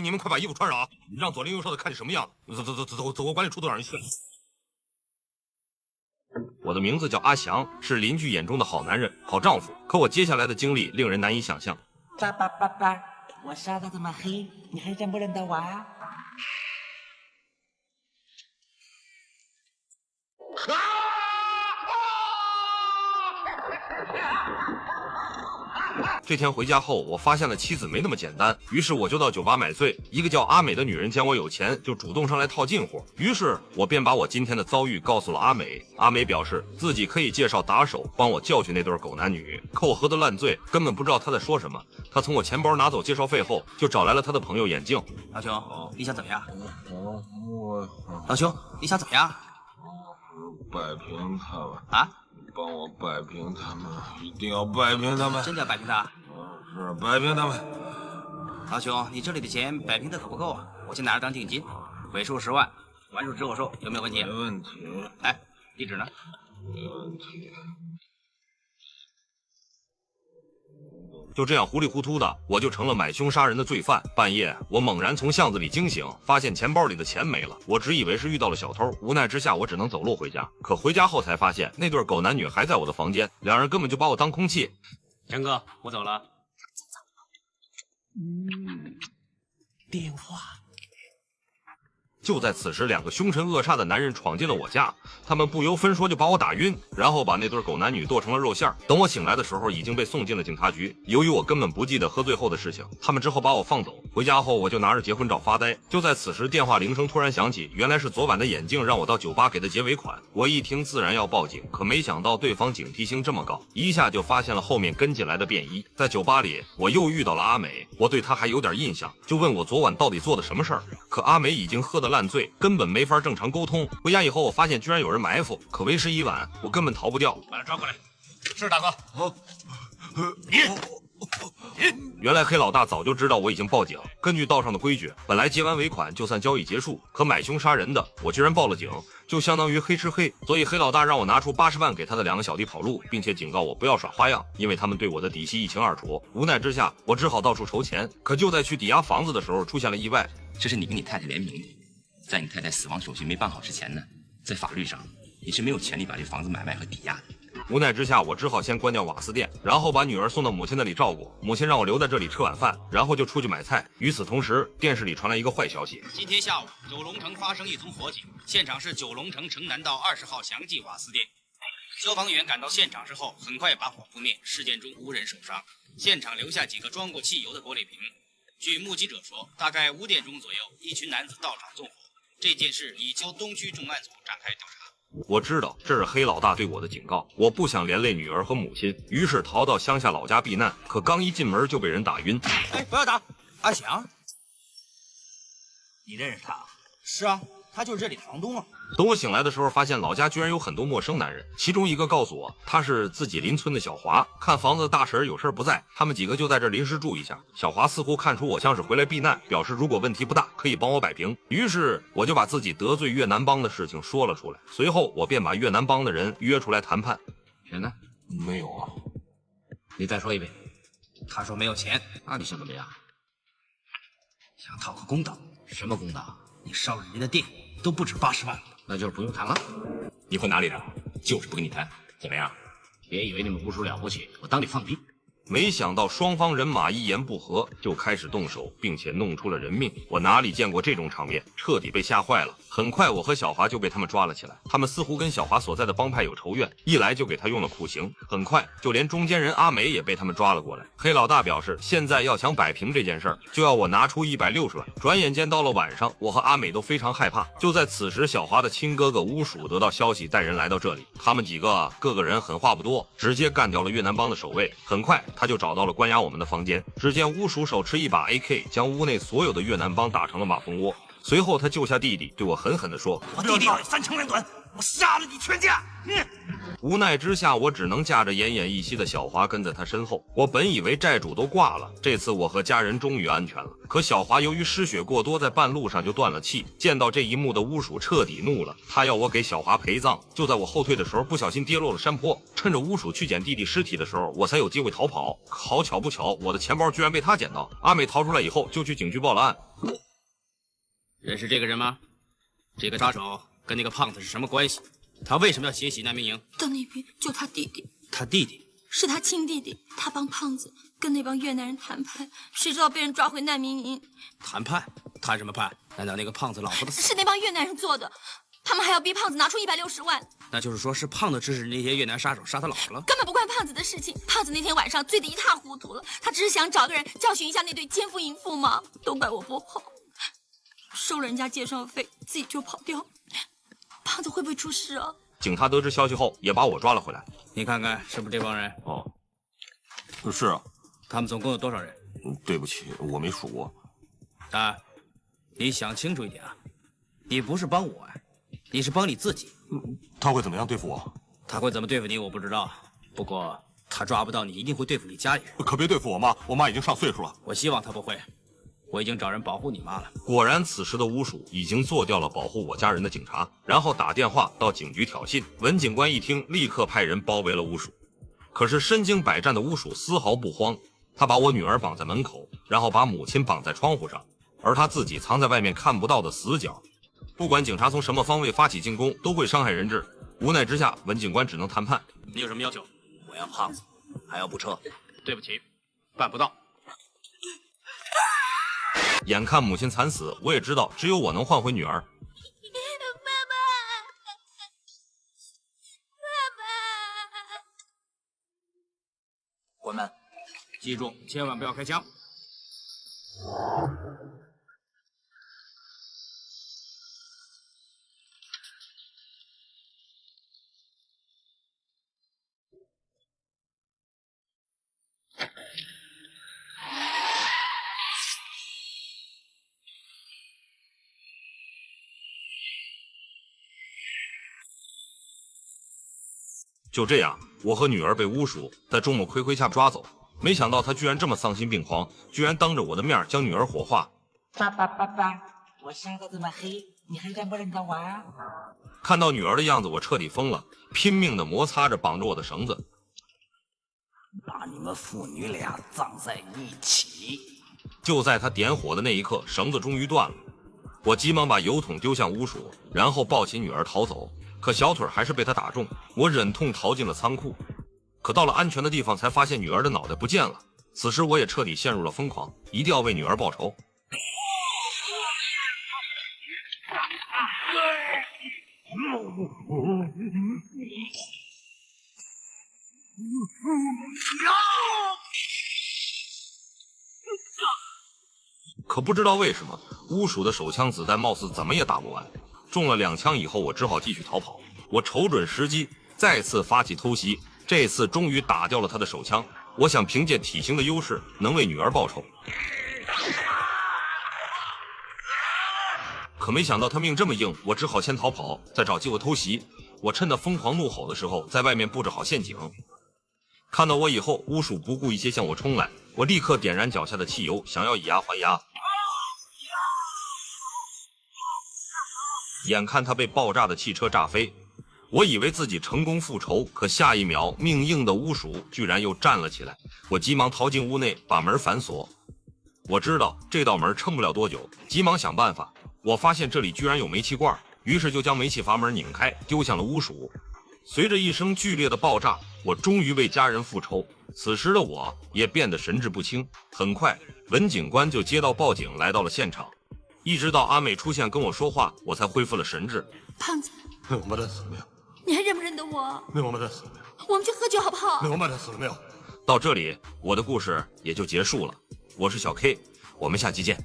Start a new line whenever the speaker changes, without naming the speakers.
你们快把衣服穿上啊！让左邻右舍的看你什么样子。走，我管理处都让人去。我的名字叫阿翔，是邻居眼中的好男人、好丈夫。可我接下来的经历令人难以想象。
爸，我杀的这么黑，你还认不认得我啊？
这天回家后，我发现了妻子没那么简单，于是我就到酒吧买醉。一个叫阿美的女人见我有钱，就主动上来套近乎。于是我便把我今天的遭遇告诉了阿美。阿美表示自己可以介绍打手帮我教训那对狗男女，可我喝得烂醉，根本不知道他在说什么。他从我钱包拿走介绍费后，就找来了他的朋友眼镜。
老兄，你想怎么样？老兄，你想怎么样？
摆平他们
啊！
帮我摆平他们，一定要摆平他们！
真的要摆平他？
是摆平他们。
老兄，你这里的钱摆平的可不够啊！我先拿着当定金，尾数10万，完数之后收，有没有问题？
没问题。
哎，地址呢？
没问题。
就这样糊里糊涂的，我就成了买凶杀人的罪犯。半夜，我猛然从巷子里惊醒，发现钱包里的钱没了。我只以为是遇到了小偷，无奈之下，我只能走路回家。可回家后才发现，那对狗男女还在我的房间，两人根本就把我当空气。
强哥，我走了。电话。
就在此时，两个凶神恶煞的男人闯进了我家，他们不由分说就把我打晕，然后把那对狗男女剁成了肉馅。等我醒来的时候，已经被送进了警察局。由于我根本不记得喝醉后的事情，他们之后把我放走。回家后，我就拿着结婚照发呆。就在此时，电话铃声突然响起，原来是昨晚的眼镜让我到酒吧给他结尾款。我一听自然要报警，可没想到对方警惕性这么高，一下就发现了后面跟进来的便衣。在酒吧里，我又遇到了阿美，我对她还有点印象，就问我昨晚到底做的什么事儿。可阿美已经喝得烂醉，根本没法正常沟通。回家以后，我发现居然有人埋伏，可为时已晚，我根本逃不掉。
把他抓过来。是大哥。好。
原来黑老大早就知道我已经报警。根据道上的规矩，本来结完尾款就算交易结束，可买凶杀人的，我居然报了警，就相当于黑吃黑。所以黑老大让我拿出80万给他的2个小弟跑路，并且警告我不要耍花样，因为他们对我的底细一清二楚。无奈之下，我只好到处筹钱。可就在去抵押房子的时候，出现了意外。
这是你跟你太太联名的，在你太太死亡手续没办好之前呢，在法律上你是没有权利把这房子买卖和抵押的。
无奈之下，我只好先关掉瓦斯店，然后把女儿送到母亲那里照顾。母亲让我留在这里吃晚饭，然后就出去买菜。与此同时，电视里传来一个坏消息：
今天下午，九龙城发生一宗火警，现场是九龙城城南道20号祥记瓦斯店。消防员赶到现场之后，很快把火扑灭，事件中无人受伤。现场留下几个装过汽油的玻璃瓶。据目击者说，大概5点钟左右，一群男子到场纵火。这件事已交东区重案组展开调查。
我知道这是黑老大对我的警告，我不想连累女儿和母亲，于是逃到乡下老家避难。可刚一进门就被人打晕。
哎，不要打！阿翔，
你认识他？
是啊，他就是这里的房东啊。
等我醒来的时候，发现老家居然有很多陌生男人，其中一个告诉我他是自己邻村的小华，看房子的大婶有事不在，他们几个就在这临时住一下。小华似乎看出我像是回来避难，表示如果问题不大，可以帮我摆平。于是我就把自己得罪越南帮的事情说了出来，随后我便把越南帮的人约出来谈判。
钱呢？
没有啊。
你再说一遍。
他说没有钱，
那你想怎么样？
想讨个公道。
什么公道？
你烧人家的店都不止80万了。
那就是不用谈了。
你混哪里的？就是不跟你谈，怎么样？
别以为你们武术了不起，我当你放屁。
没想到双方人马一言不合就开始动手，并且弄出了人命。我哪里见过这种场面，彻底被吓坏了。很快我和小华就被他们抓了起来，他们似乎跟小华所在的帮派有仇怨，一来就给他用了酷刑。很快就连中间人阿美也被他们抓了过来。黑老大表示现在要想摆平这件事儿，就要我拿出160万。转眼间到了晚上，我和阿美都非常害怕。就在此时，小华的亲哥哥乌鼠得到消息，带人来到这里。他们几个各个人狠话不多，直接干掉了越南帮的守卫。很快他就找到了关押我们的房间。只见乌鼠手持一把 AK， 将屋内所有的越南帮打成了马蜂窝。随后他救下弟弟，对我狠狠地说：“
我弟弟3长2短，我杀了你全家！”
无奈之下，我只能架着奄奄一息的小华跟在他身后。我本以为债主都挂了，这次我和家人终于安全了。可小华由于失血过多，在半路上就断了气。见到这一幕的巫鼠彻底怒了，他要我给小华陪葬。就在我后退的时候，不小心跌落了山坡。趁着巫鼠去捡弟弟尸体的时候，我才有机会逃跑。好巧不巧，我的钱包居然被他捡到。阿美逃出来以后，就去警局报了案。
认识这个人吗？这个杀手跟那个胖子是什么关系？他为什么要血洗难民营？
到那边救他弟弟，
他弟弟
是他亲弟弟，他帮胖子跟那帮越南人谈判，谁知道被人抓回难民营。
谈判？谈什么判？难道那个胖子老婆的死？
是那帮越南人做的，他们还要逼胖子拿出160万。
那就是说是胖子指使那些越南杀手杀他老婆了？
根本不关胖子的事情。胖子那天晚上醉得一塌糊涂了，他只是想找个人教训一下那对奸夫淫妇嘛，都怪我不好，收了人家介绍费，自己就跑掉。胖子会不会出事啊？
警察得知消息后，也把我抓了回来。
你看看是不是这帮人？
哦，是啊。
他们总共有多少人？
对不起，我没数过。
啊，你想清楚一点啊！你不是帮我啊，你是帮你自己。
他会怎么样对付我？
他会怎么对付你，我不知道。不过他抓不到你，一定会对付你家里人。
可别对付我妈，我妈已经上岁数了。
我希望他不会。我已经找人保护你妈了。
果然，此时的巫鼠已经做掉了保护我家人的警察，然后打电话到警局挑衅。文警官一听，立刻派人包围了巫鼠。可是身经百战的巫鼠丝毫不慌，他把我女儿绑在门口，然后把母亲绑在窗户上，而他自己藏在外面看不到的死角。不管警察从什么方位发起进攻，都会伤害人质。无奈之下，文警官只能谈判。
你有什么要求？
我要胖子，还要不撤。
对不起，办不到。
眼看母亲惨死，我也知道只有我能换回女儿。
关门，
记住，千万不要开枪。
就这样，我和女儿被巫鼠在众目睽睽下抓走。没想到他居然这么丧心病狂，居然当着我的面将女儿火化。
爸爸，爸爸，我杀得这么黑，你还认不认得我啊？
看到女儿的样子，我彻底疯了，拼命地摩擦着绑着我的绳子，
把你们父女俩葬在一起。
就在他点火的那一刻，绳子终于断了。我急忙把油桶丢向巫鼠，然后抱起女儿逃走。可小腿还是被他打中，我忍痛逃进了仓库。可到了安全的地方，才发现女儿的脑袋不见了。此时我也彻底陷入了疯狂，一定要为女儿报仇。可不知道为什么，巫鼠的手枪子弹貌似怎么也打不完。中了2枪以后，我只好继续逃跑。我瞅准时机，再次发起偷袭，这次终于打掉了他的手枪。我想凭借体型的优势，能为女儿报仇。可没想到他命这么硬，我只好先逃跑，再找机会偷袭。我趁他疯狂怒吼的时候，在外面布置好陷阱。看到我以后，巫鼠不顾一切向我冲来，我立刻点燃脚下的汽油，想要以牙还牙。眼看他被爆炸的汽车炸飞，我以为自己成功复仇，可下一秒，命硬的巫鼠居然又站了起来。我急忙逃进屋内，把门反锁。我知道这道门撑不了多久，急忙想办法。我发现这里居然有煤气罐，于是就将煤气阀门拧开，丢向了巫鼠。随着一声剧烈的爆炸，我终于为家人复仇。此时的我也变得神志不清。很快，文警官就接到报警，来到了现场。一直到阿美出现跟我说话，我才恢复了神智。
胖子，
我妈的死了没有？
你还认不认得我？
我妈的死了没有？
我们去喝酒好不好？
我妈的死了没有？
到这里，我的故事也就结束了。我是小 K，我们下期见。